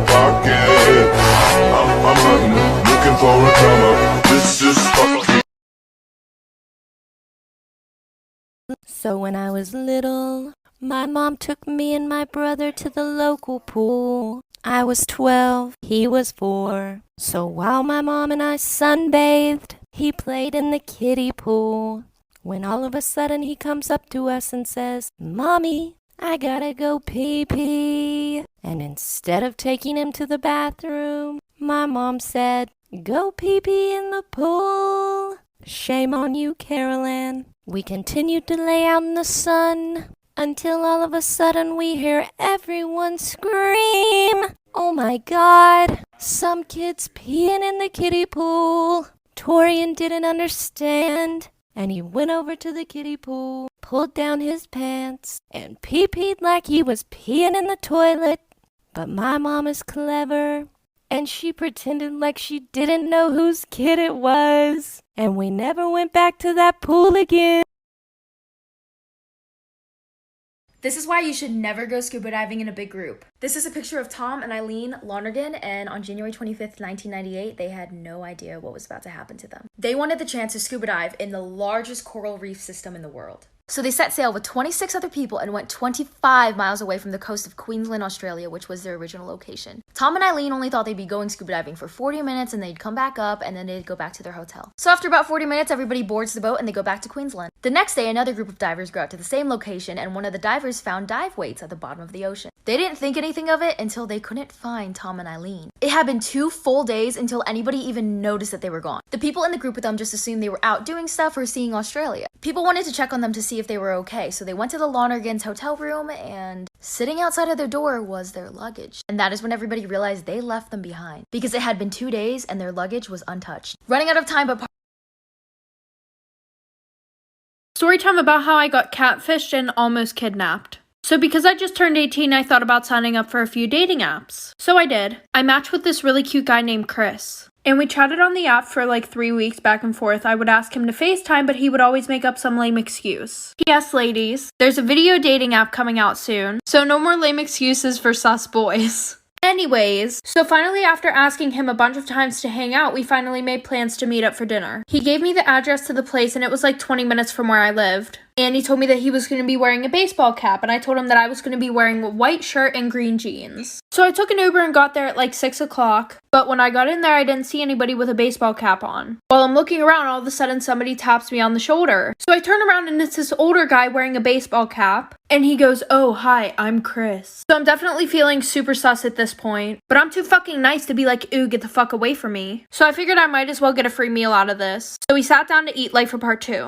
pocket. I'm hunting, looking for a come up. This is fucking. So when I was little, my mom took me and my brother to the local pool. I was 12, he was 4. So while my mom and I sunbathed, he played in the kiddie pool. When all of a sudden he comes up to us and says, "Mommy, I gotta go pee-pee." And instead of taking him to the bathroom, my mom said, "Go pee-pee in the pool." Shame on you, Carolyn. We continued to lay out in the sun until all of a sudden we hear everyone scream. Oh my God, some kids peeing in the kiddie pool. Torian didn't understand, and he went over to the kiddie pool, pulled down his pants, and pee-peed like he was peeing in the toilet. But my mom is clever, and she pretended like she didn't know whose kid it was, and we never went back to that pool again. This is why you should never go scuba diving in a big group. This is a picture of Tom and Eileen Lonergan, and on January 25th, 1998, they had no idea what was about to happen to them. They wanted the chance to scuba dive in the largest coral reef system in the world. So they set sail with 26 other people and went 25 miles away from the coast of Queensland, Australia, which was their original location. Tom and Eileen only thought they'd be going scuba diving for 40 minutes and they'd come back up and then they'd go back to their hotel. So after about 40 minutes, everybody boards the boat and they go back to Queensland. The next day, another group of divers go out to the same location and one of the divers found dive weights at the bottom of the ocean. They didn't think anything of it until they couldn't find Tom and Eileen. It had been 2 full days until anybody even noticed that they were gone. The people in the group with them just assumed they were out doing stuff or seeing Australia. People wanted to check on them to see if they were okay, so they went to the Lonergans' hotel room, and sitting outside of their door was their luggage. And that is when everybody realized they left them behind, because it had been 2 days and their luggage was untouched. Running out of time, but Story time about how I got catfished and almost kidnapped. So because I just turned 18, I thought about signing up for a few dating apps. So I did. I matched with this really cute guy named Chris. And we chatted on the app for like 3 weeks back and forth. I would ask him to FaceTime, but he would always make up some lame excuse. Yes, ladies, there's a video dating app coming out soon, so no more lame excuses for sus boys. Anyways, so finally after asking him a bunch of times to hang out, we finally made plans to meet up for dinner. He gave me the address to the place and it was like 20 minutes from where I lived. And he told me that he was going to be wearing a baseball cap, and I told him that I was going to be wearing a white shirt and green jeans. So I took an Uber and got there at like 6 o'clock, but when I got in there, I didn't see anybody with a baseball cap on. While I'm looking around, all of a sudden somebody taps me on the shoulder. So I turn around and it's this older guy wearing a baseball cap, and he goes, "Oh, hi, I'm Chris." So I'm definitely feeling super sus at this point, but I'm too fucking nice to be like, "Ooh, get the fuck away from me." So I figured I might as well get a free meal out of this. So we sat down to eat Life for Part 2.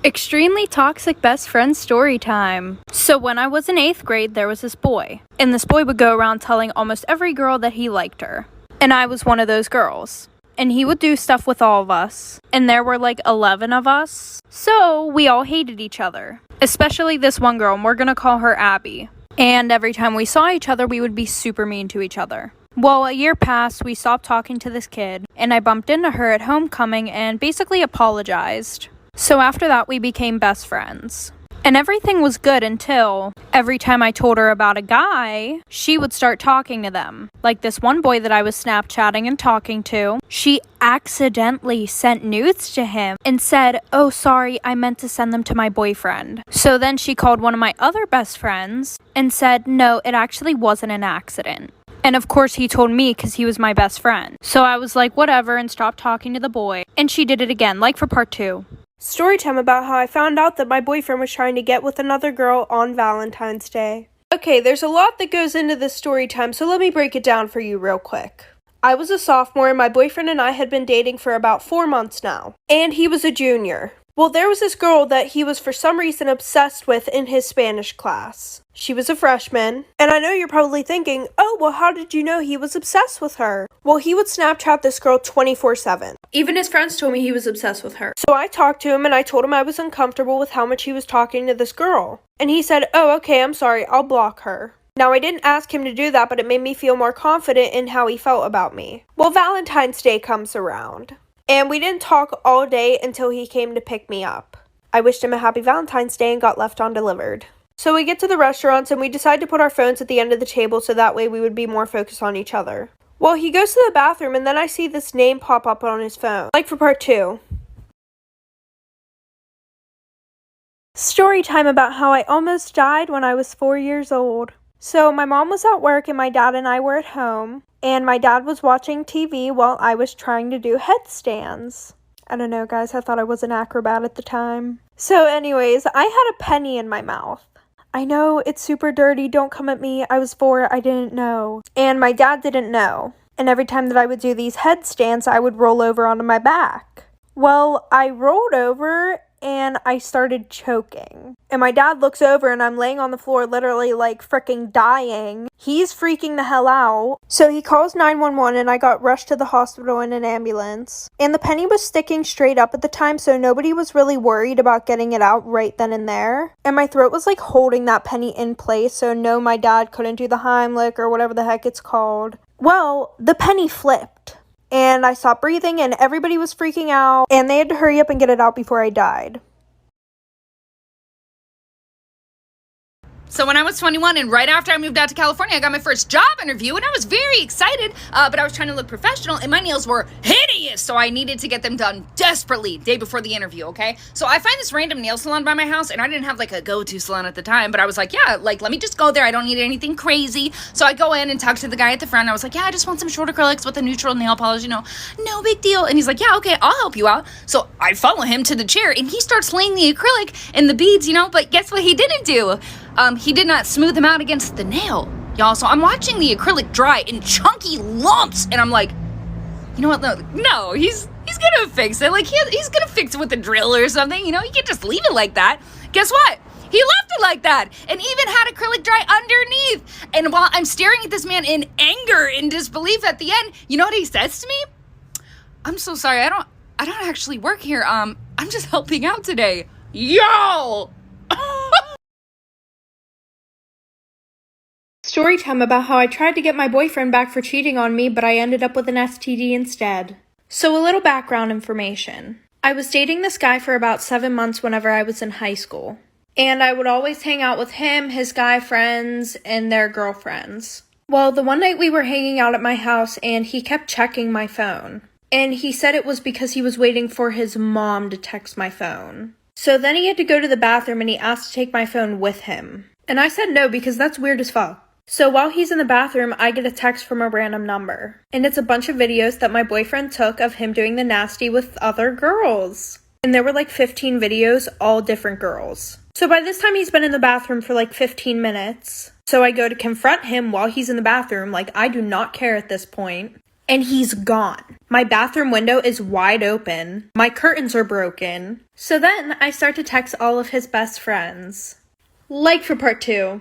Extremely toxic best friend story time. So when I was in 8th grade, there was this boy. And this boy would go around telling almost every girl that he liked her. And I was one of those girls. And he would do stuff with all of us. And there were like 11 of us. So we all hated each other. Especially this one girl, and we're gonna call her Abby. And every time we saw each other, we would be super mean to each other. Well, a year passed, we stopped talking to this kid. And I bumped into her at homecoming and basically apologized. So after that, we became best friends. And everything was good until every time I told her about a guy, she would start talking to them. Like this one boy that I was Snapchatting and talking to, she accidentally sent nudes to him and said, "Oh, sorry, I meant to send them to my boyfriend." So then she called one of my other best friends and said, "No, it actually wasn't an accident." And of course he told me because he was my best friend. So I was like, whatever, and stopped talking to the boy. And she did it again, like for part 2. Story time about how I found out that my boyfriend was trying to get with another girl on Valentine's Day. Okay, there's a lot that goes into this story time, so let me break it down for you real quick. I was a sophomore and my boyfriend and I had been dating for about 4 months now. And he was a junior. Well, there was this girl that he was for some reason obsessed with in his Spanish class. She was a freshman, and I know you're probably thinking, "Oh, well, how did you know he was obsessed with her?" Well, he would Snapchat this girl 24/7. Even his friends told me he was obsessed with her. So I talked to him, and I told him I was uncomfortable with how much he was talking to this girl. And he said, "Oh, okay, I'm sorry, I'll block her." Now, I didn't ask him to do that, but it made me feel more confident in how he felt about me. Well, Valentine's Day comes around. And we didn't talk all day until he came to pick me up. I wished him a happy Valentine's Day and got left undelivered. So we get to the restaurants and we decide to put our phones at the end of the table so that way we would be more focused on each other. Well, he goes to the bathroom and then I see this name pop up on his phone. Like for part 2. Story time about how I almost died when I was 4 years old. So my mom was at work and my dad and I were at home. And my dad was watching TV while I was trying to do headstands. I don't know, guys. I thought I was an acrobat at the time. So anyways, I had a penny in my mouth. I know, it's super dirty. Don't come at me. I was 4. I didn't know. And my dad didn't know. And every time that I would do these headstands, I would roll over onto my back. Well, I rolled over and I started choking. And my dad looks over and I'm laying on the floor literally like freaking dying. He's freaking the hell out. So he calls 911 and I got rushed to the hospital in an ambulance. And the penny was sticking straight up at the time, so nobody was really worried about getting it out right then and there. And my throat was like holding that penny in place, so no, my dad couldn't do the Heimlich or whatever the heck it's called. Well, the penny flipped. And I stopped breathing and everybody was freaking out and they had to hurry up and get it out before I died. So when I was 21 and right after I moved out to California, I got my first job interview and I was very excited, but I was trying to look professional and my nails were hideous, so I needed to get them done desperately day before the interview, okay? So I find this random nail salon by my house and I didn't have like a go-to salon at the time, but I was like, yeah, like let me just go there. I don't need anything crazy. So I go in and talk to the guy at the front. I was like, yeah, I just want some short acrylics with a neutral nail polish, you know, no big deal. And he's like, yeah, okay, I'll help you out. So I follow him to the chair and he starts laying the acrylic and the beads, you know, but guess what he didn't do? He did not smooth them out against the nail, y'all. So I'm watching the acrylic dry in chunky lumps, and I'm like, you know what? No, he's gonna fix it. Like he's gonna fix it with a drill or something. You know, you can't just leave it like that. Guess what? He left it like that, and even had acrylic dry underneath. And while I'm staring at this man in anger and disbelief at the end, you know what he says to me? I'm so sorry. I don't actually work here. I'm just helping out today. Yo. Story time about how I tried to get my boyfriend back for cheating on me, but I ended up with an STD instead. So a little background information. I was dating this guy for about 7 months whenever I was in high school. And I would always hang out with him, his guy friends, and their girlfriends. Well, the one night we were hanging out at my house and he kept checking my phone. And he said it was because he was waiting for his mom to text my phone. So then he had to go to the bathroom and he asked to take my phone with him. And I said no because that's weird as fuck. So while he's in the bathroom, I get a text from a random number. And it's a bunch of videos that my boyfriend took of him doing the nasty with other girls. And there were like 15 videos, all different girls. So by this time he's been in the bathroom for like 15 minutes. So I go to confront him while he's in the bathroom, like I do not care at this point. And he's gone. My bathroom window is wide open. My curtains are broken. So then I start to text all of his best friends. Like for part 2.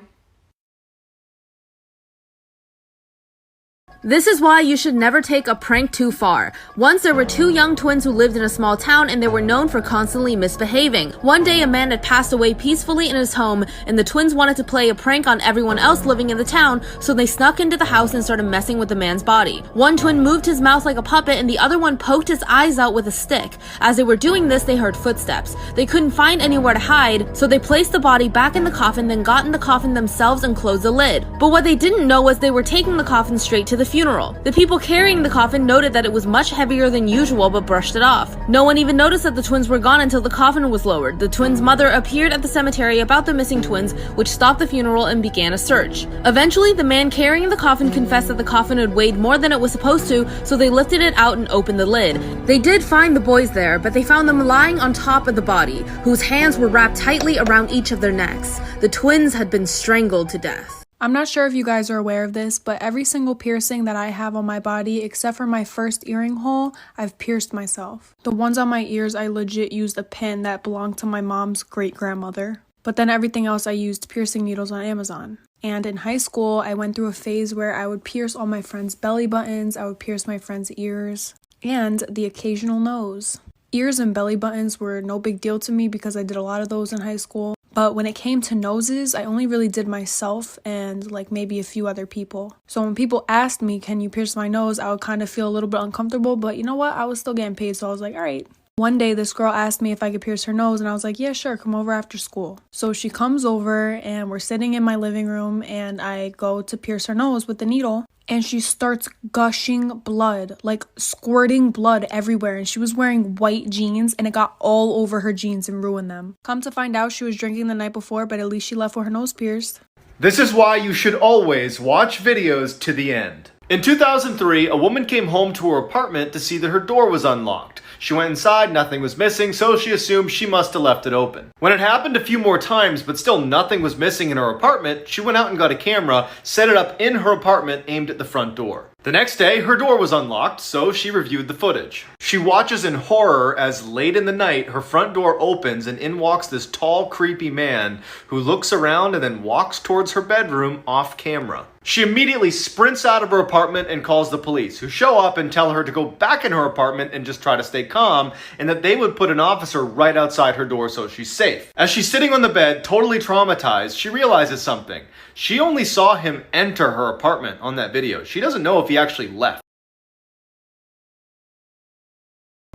This is why you should never take a prank too far. Once there were 2 young twins who lived in a small town and they were known for constantly misbehaving. One day a man had passed away peacefully in his home and the twins wanted to play a prank on everyone else living in the town, so they snuck into the house and started messing with the man's body. One twin moved his mouth like a puppet and the other one poked his eyes out with a stick. As they were doing this, they heard footsteps. They couldn't find anywhere to hide, so they placed the body back in the coffin, then got in the coffin themselves and closed the lid. But what they didn't know was they were taking the coffin straight to the funeral. The people carrying the coffin noted that it was much heavier than usual but brushed it off. No one even noticed that the twins were gone until the coffin was lowered. The twins' mother appeared at the cemetery about the missing twins, which stopped the funeral and began a search. Eventually, the man carrying the coffin confessed that the coffin had weighed more than it was supposed to, so they lifted it out and opened the lid. They did find the boys there, but they found them lying on top of the body, whose hands were wrapped tightly around each of their necks. The twins had been strangled to death. I'm not sure if you guys are aware of this, but every single piercing that I have on my body, except for my first earring hole, I've pierced myself. The ones on my ears, I legit used a pin that belonged to my mom's great-grandmother. But then everything else I used piercing needles on Amazon. And in high school, I went through a phase where I would pierce all my friends' belly buttons, I would pierce my friends' ears, and the occasional nose. Ears and belly buttons were no big deal to me because I did a lot of those in high school. But when it came to noses, I only really did myself and like maybe a few other people. So when people asked me, can you pierce my nose, I would kind of feel a little bit uncomfortable. But you know what? I was still getting paid, so I was like, all right. One day, this girl asked me if I could pierce her nose, and I was like, yeah, sure, come over after school. So she comes over, and we're sitting in my living room, and I go to pierce her nose with the needle, and she starts gushing blood, like squirting blood everywhere, and she was wearing white jeans, and it got all over her jeans and ruined them. Come to find out, she was drinking the night before, but at least she left with her nose pierced. This is why you should always watch videos to the end. In 2003, a woman came home to her apartment to see that her door was unlocked. She went inside, nothing was missing, so she assumed she must have left it open. When it happened a few more times, but still nothing was missing in her apartment, she went out and got a camera, set it up in her apartment aimed at the front door. The next day, her door was unlocked, so she reviewed the footage. She watches in horror as late in the night, her front door opens and in walks this tall, creepy man who looks around and then walks towards her bedroom off camera. She immediately sprints out of her apartment and calls the police, who show up and tell her to go back in her apartment and just try to stay calm, and that they would put an officer right outside her door so she's safe. As she's sitting on the bed, totally traumatized, she realizes something. She only saw him enter her apartment on that video. She doesn't know if he actually left.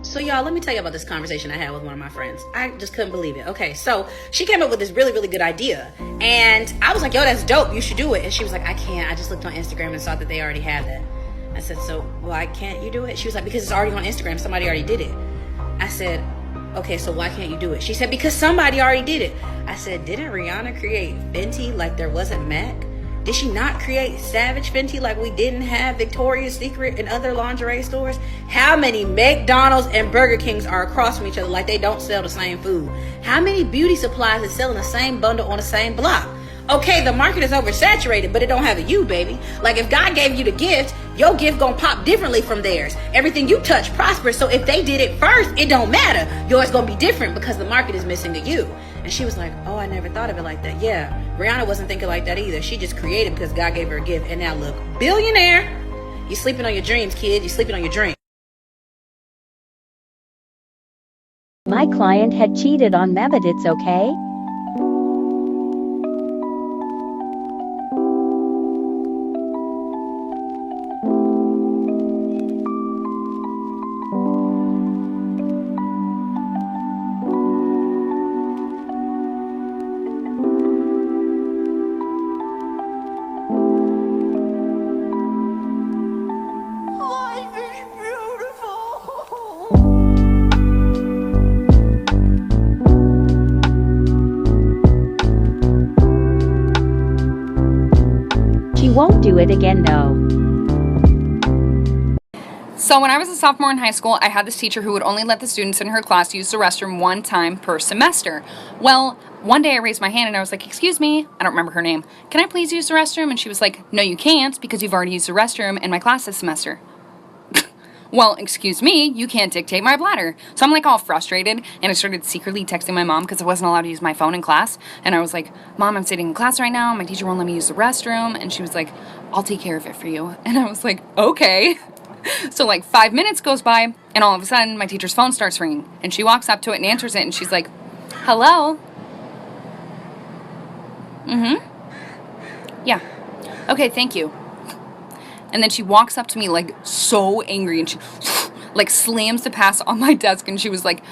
So y'all, let me tell you about this conversation I had with one of my friends. I just couldn't believe it. Okay, so she came up with this really, really good idea. And I was like, yo, that's dope. You should do it. And she was like, I can't. I just looked on Instagram and saw that they already have that. I said, so why can't you do it? She was like, because it's already on Instagram. Somebody already did it. I said, okay, so why can't you do it? She said, because somebody already did it. I said, didn't Rihanna create Fenty like there wasn't MAC? Did she not create Savage Fenty like we didn't have Victoria's Secret and other lingerie stores? How many McDonald's and Burger Kings are across from each other like they don't sell the same food? How many beauty supplies is selling the same bundle on the same block? Okay, the market is oversaturated, but it don't have a you, baby. Like if God gave you the gift, your gift gonna pop differently from theirs. Everything you touch prospers, so if they did it first, it don't matter. Yours gonna be different because the market is missing a you. And she was like, oh, I never thought of it like that. Yeah, Rihanna wasn't thinking like that either. She just created because God gave her a gift. And now look, billionaire. You're sleeping on your dreams, kid. You're sleeping on your dreams. My client had cheated on me, but it's okay. Won't do it again, no. So when I was a sophomore in high school, I had this teacher who would only let the students in her class use the restroom one time per semester. Well, one day I raised my hand and I was like, excuse me, I don't remember her name. Can I please use the restroom? And she was like, no, you can't because you've already used the restroom in my class this semester. Well, excuse me, you can't dictate my bladder. So I'm like all frustrated, and I started secretly texting my mom because I wasn't allowed to use my phone in class. And I was like, Mom, I'm sitting in class right now. My teacher won't let me use the restroom. And she was like, I'll take care of it for you. And I was like, okay. So like 5 minutes goes by, and all of a sudden my teacher's phone starts ringing. And she walks up to it and answers it, and she's like, hello? Yeah. Okay, thank you. And then she walks up to me like so angry and she like slams the pass on my desk and she was like,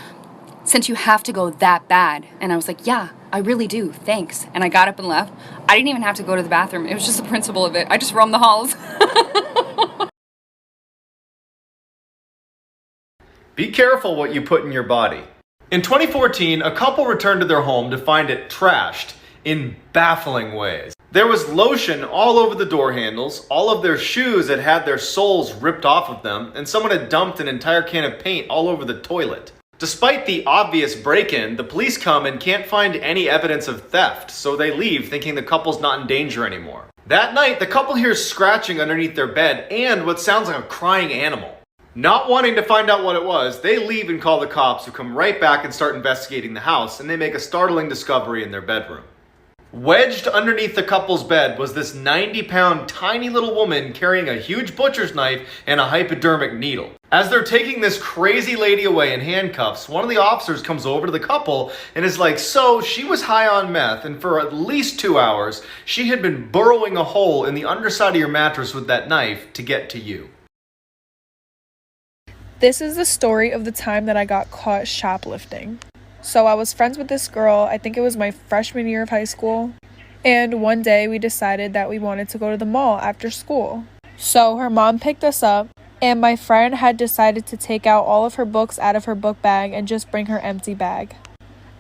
since you have to go that bad. And I was like, yeah, I really do. Thanks. And I got up and left. I didn't even have to go to the bathroom. It was just the principle of it. I just roamed the halls. Be careful what you put in your body. In 2014, a couple returned to their home to find it trashed in baffling ways. There was lotion all over the door handles, all of their shoes had had their soles ripped off of them, and someone had dumped an entire can of paint all over the toilet. Despite the obvious break-in, the police come and can't find any evidence of theft, so they leave thinking the couple's not in danger anymore. That night, the couple hears scratching underneath their bed and what sounds like a crying animal. Not wanting to find out what it was, they leave and call the cops, who come right back and start investigating the house, and they make a startling discovery in their bedroom. Wedged underneath the couple's bed was this 90-pound tiny little woman carrying a huge butcher's knife and a hypodermic needle. As they're taking this crazy lady away in handcuffs, one of the officers comes over to the couple and is like, so she was high on meth and for at least 2 hours, she had been burrowing a hole in the underside of your mattress with that knife to get to you. This is the story of the time that I got caught shoplifting. So I was friends with this girl, I think it was my freshman year of high school, and one day we decided that we wanted to go to the mall after school. So her mom picked us up, and my friend had decided to take out all of her books out of her book bag and just bring her empty bag.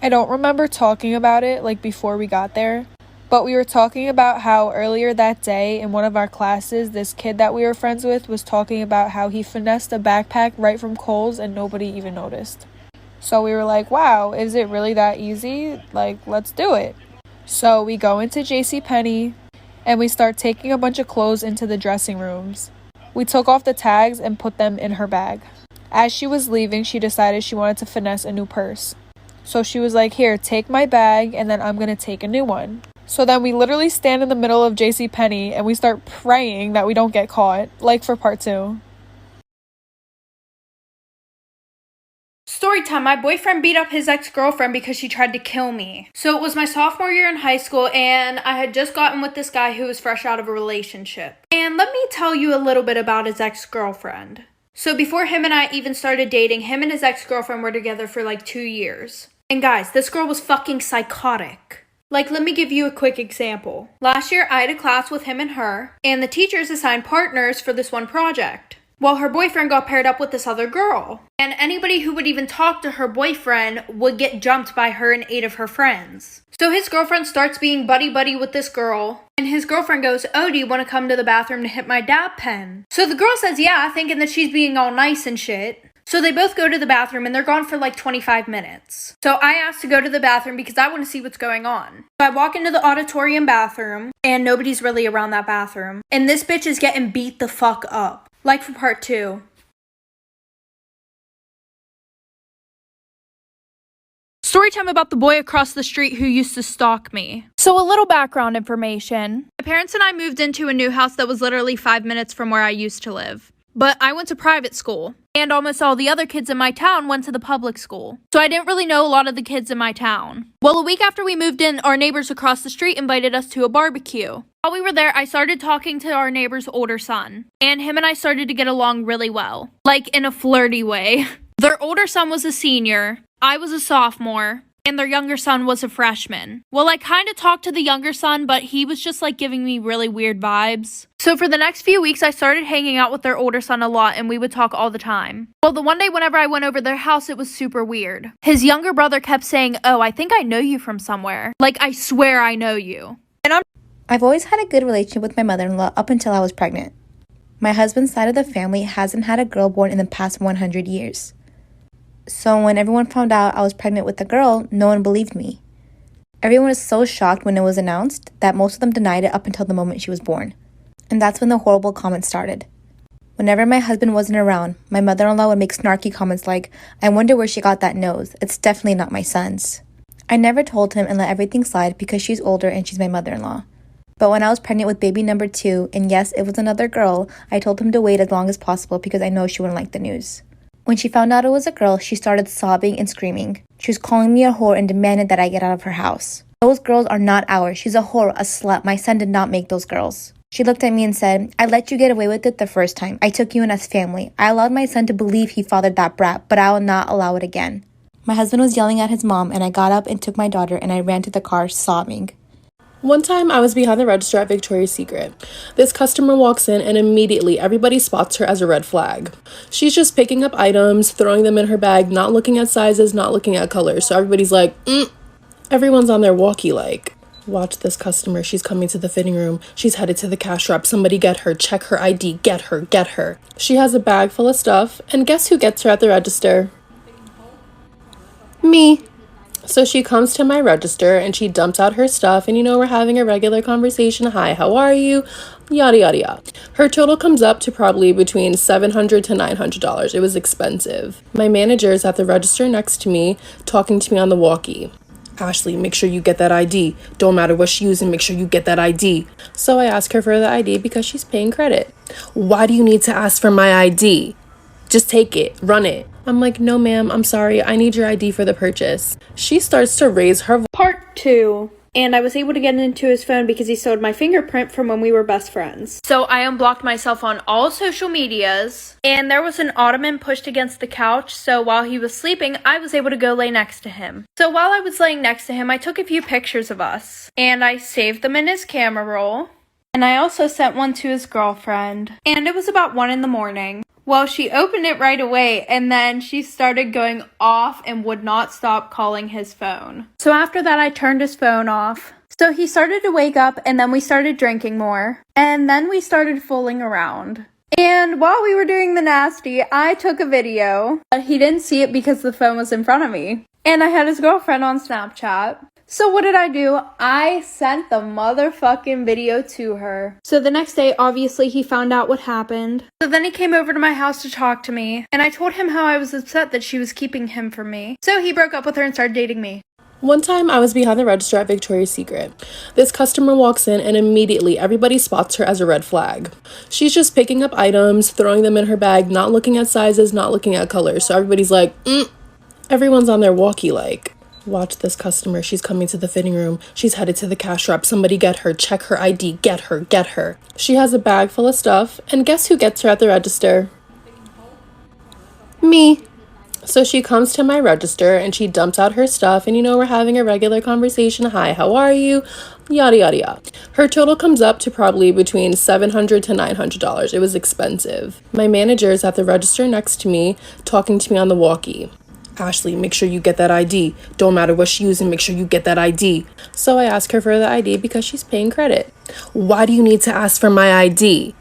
I don't remember talking about it like before we got there, but we were talking about how earlier that day in one of our classes, this kid that we were friends with was talking about how he finessed a backpack right from Kohl's and nobody even noticed. So we were like, wow, is it really that easy? Like, let's do it. So we go into JCPenney and we start taking a bunch of clothes into the dressing rooms. We took off the tags and put them in her bag. As she was leaving, she decided she wanted to finesse a new purse. So she was like, here, take my bag and then I'm going to take a new one. So then we literally stand in the middle of JCPenney and we start praying that we don't get caught, like for part 2. Storytime, my boyfriend beat up his ex-girlfriend because she tried to kill me. So it was my sophomore year in high school and I had just gotten with this guy who was fresh out of a relationship. And let me tell you a little bit about his ex-girlfriend. So before him and I even started dating, him and his ex-girlfriend were together for like 2 years. And guys, this girl was fucking psychotic. Like, let me give you a quick example. Last year, I had a class with him and her, and the teachers assigned partners for this one project. Well, her boyfriend got paired up with this other girl. And anybody who would even talk to her boyfriend would get jumped by her and 8 of her friends. So his girlfriend starts being buddy-buddy with this girl. And his girlfriend goes, oh, do you want to come to the bathroom to hit my dab pen? So the girl says, yeah, thinking that she's being all nice and shit. So they both go to the bathroom and they're gone for like 25 minutes. So I asked to go to the bathroom because I want to see what's going on. So I walk into the auditorium bathroom and nobody's really around that bathroom. And this bitch is getting beat the fuck up. Like for part 2. Storytime about the boy across the street who used to stalk me. So a little background information. My parents and I moved into a new house that was literally 5 minutes from where I used to live. But I went to private school, and almost all the other kids in my town went to the public school. So I didn't really know a lot of the kids in my town. Well, a week after we moved in, our neighbors across the street invited us to a barbecue. While we were there, I started talking to our neighbor's older son, and him and I started to get along really well. Like, in a flirty way. Their older son was a senior, I was a sophomore, and their younger son was a freshman. Well, I kind of talked to the younger son, but he was just like giving me really weird vibes. So for the next few weeks, I started hanging out with their older son a lot and we would talk all the time. Well, the one day whenever I went over their house, it was super weird. His younger brother kept saying, oh, I think I know you from somewhere. Like, I swear I know you. And I've always had a good relationship with my mother-in-law up until I was pregnant. My husband's side of the family hasn't had a girl born in the past 100 years. So when everyone found out I was pregnant with a girl, no one believed me. Everyone was so shocked when it was announced that most of them denied it up until the moment she was born. And that's when the horrible comments started. Whenever my husband wasn't around, my mother-in-law would make snarky comments like, I wonder where she got that nose. It's definitely not my son's. I never told him and let everything slide because she's older and she's my mother-in-law. But when I was pregnant with baby number 2, and yes, it was another girl, I told him to wait as long as possible because I know she wouldn't like the news. When she found out it was a girl, she started sobbing and screaming. She was calling me a whore and demanded that I get out of her house. Those girls are not ours. She's a whore, a slut. My son did not make those girls. She looked at me and said, I let you get away with it the first time. I took you in as family. I allowed my son to believe he fathered that brat, but I will not allow it again. My husband was yelling at his mom, and I got up and took my daughter and I ran to the car sobbing. One time I was behind the register at Victoria's Secret. This customer walks in and immediately everybody spots her as a red flag. She's just picking up items, throwing them in her bag, not looking at sizes, not looking at colors. So everybody's like, Everyone's on their walkie like, watch this customer. She's coming to the fitting room. She's headed to the cash wrap. Somebody get her. Check her ID. Get her. Get her. She has a bag full of stuff. And guess who gets her at the register? Me. So she comes to my register and she dumps out her stuff and we're having a regular conversation. Hi, how are you? Yada, yada, yada. Her total comes up to probably between $700 to $900. It was expensive. My manager is at the register next to me talking to me on the walkie. Ashley, make sure you get that ID. Don't matter what she's using, make sure you get that ID. So I ask her for the ID because she's paying credit. Why do you need to ask for my ID? Just take it, run it. I'm like, no ma'am, I'm sorry, I need your ID for the purchase. She starts to raise her Part 2. and I was able to get into his phone because he stole my fingerprint from when we were best friends. So I unblocked myself on all social medias, and there was an ottoman pushed against the couch, so while he was sleeping, I was able to go lay next to him. So while I was laying next to him, I took a few pictures of us, and I saved them in his camera roll, and I also sent one to his girlfriend, and it was about 1 in the morning. Well, she opened it right away, and then she started going off and would not stop calling his phone. So after that, I turned his phone off. So he started to wake up, and then we started drinking more. And then we started fooling around. And while we were doing the nasty, I took a video. But he didn't see it because the phone was in front of me. And I had his girlfriend on Snapchat. So what did I do? I sent the motherfucking video to her. So the next day, obviously, he found out what happened. So then he came over to my house to talk to me. And I told him how I was upset that she was keeping him from me. So he broke up with her and started dating me. One time I was behind the register at Victoria's Secret. This customer walks in and immediately everybody spots her as a red flag. She's just picking up items, throwing them in her bag, not looking at sizes, not looking at colors. So everybody's like, Everyone's on their walkie like, watch this customer. She's coming to the fitting room. She's headed to the cash wrap. Somebody get her. Check her ID. Get her. Get her. She has a bag full of stuff. And guess who gets her at the register? Me. So she comes to my register and she dumps out her stuff. And we're having a regular conversation. Hi, how are you? Yada, yada, yada. Her total comes up to probably between $700 to $900. It was expensive. My manager is at the register next to me talking to me on the walkie. Ashley, make sure you get that ID. Don't matter what she's using, make sure you get that ID. So I ask her for the ID because she's paying credit. Why do you need to ask for my ID?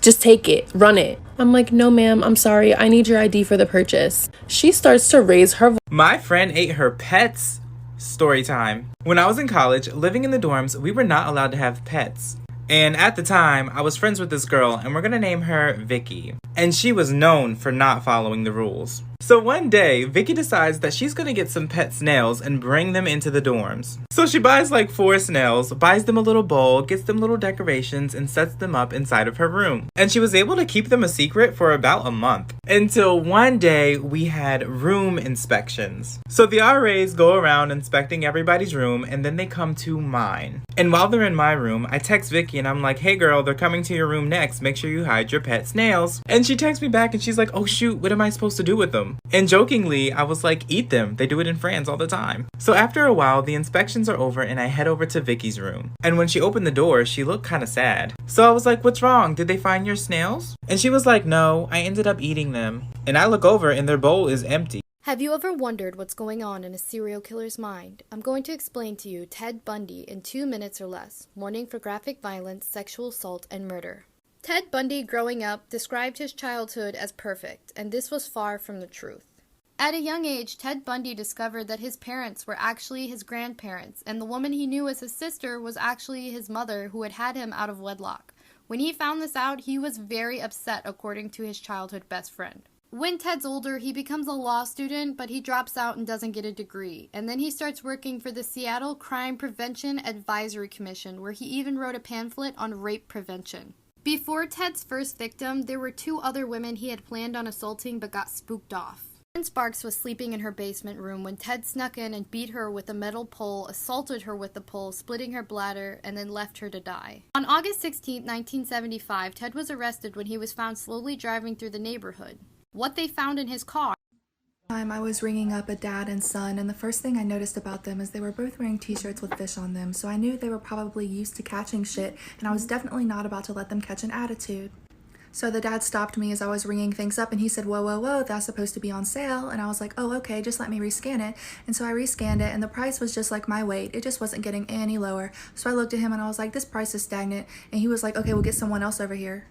Just take it, run it. I'm like, no ma'am, I'm sorry, I need your ID for the purchase. She starts to raise her voice. My friend ate her pets. Story time. When I was in college, living in the dorms, we were not allowed to have pets. And at the time, I was friends with this girl, and we're gonna name her Vicky. And she was known for not following the rules. So one day, Vicky decides that she's gonna get some pet snails and bring them into the dorms. So she buys like 4 snails, buys them a little bowl, gets them little decorations, and sets them up inside of her room. And she was able to keep them a secret for about a month. Until one day, we had room inspections. So the RAs go around inspecting everybody's room, and then they come to mine. And while they're in my room, I text Vicky and I'm like, hey girl, they're coming to your room next. Make sure you hide your pet snails. And she texts me back and she's like, oh shoot, what am I supposed to do with them? And jokingly, I was like, eat them. They do it in France all the time. So after a while, the inspections are over and I head over to Vicky's room. And when she opened the door, she looked kind of sad. So I was like, what's wrong? Did they find your snails? And she was like, no, I ended up eating them. And I look over and their bowl is empty. Have you ever wondered what's going on in a serial killer's mind? I'm going to explain to you Ted Bundy in 2 minutes or less. Warning for graphic violence, sexual assault, and murder. Ted Bundy, growing up, described his childhood as perfect, and this was far from the truth. At a young age, Ted Bundy discovered that his parents were actually his grandparents, and the woman he knew as his sister was actually his mother who had had him out of wedlock. When he found this out, he was very upset, according to his childhood best friend. When Ted's older, he becomes a law student, but he drops out and doesn't get a degree. And then he starts working for the Seattle Crime Prevention Advisory Commission, where he even wrote a pamphlet on rape prevention. Before Ted's first victim, there were 2 other women he had planned on assaulting but got spooked off. Sparks was sleeping in her basement room when Ted snuck in and beat her with a metal pole, assaulted her with the pole, splitting her bladder, and then left her to die. On August 16, 1975, Ted was arrested when he was found slowly driving through the neighborhood. What they found in his car. I was ringing up a dad and son, and the first thing I noticed about them is they were both wearing t-shirts with fish on them, so I knew they were probably used to catching shit, and I was definitely not about to let them catch an attitude. So the dad stopped me as I was ringing things up, and he said, whoa, whoa, whoa, that's supposed to be on sale. And I was like, oh, okay, just let me rescan it. And so I rescanned it, and the price was just like my weight. It just wasn't getting any lower. So I looked at him and I was like, this price is stagnant. And he was like, okay, we'll get someone else over here.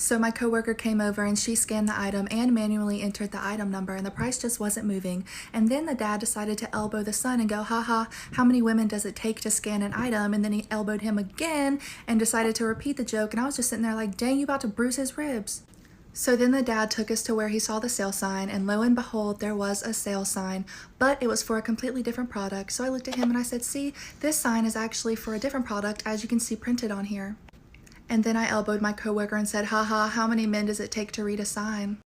So my coworker came over and she scanned the item and manually entered the item number, and the price just wasn't moving. And then the dad decided to elbow the son and go, haha, how many women does it take to scan an item? And then he elbowed him again and decided to repeat the joke. And I was just sitting there like, dang, you about to bruise his ribs. So then the dad took us to where he saw the sale sign, and lo and behold, there was a sale sign, but it was for a completely different product. So I looked at him and I said, see, this sign is actually for a different product, as you can see printed on here. And then I elbowed my coworker and said, haha, how many men does it take to read a sign?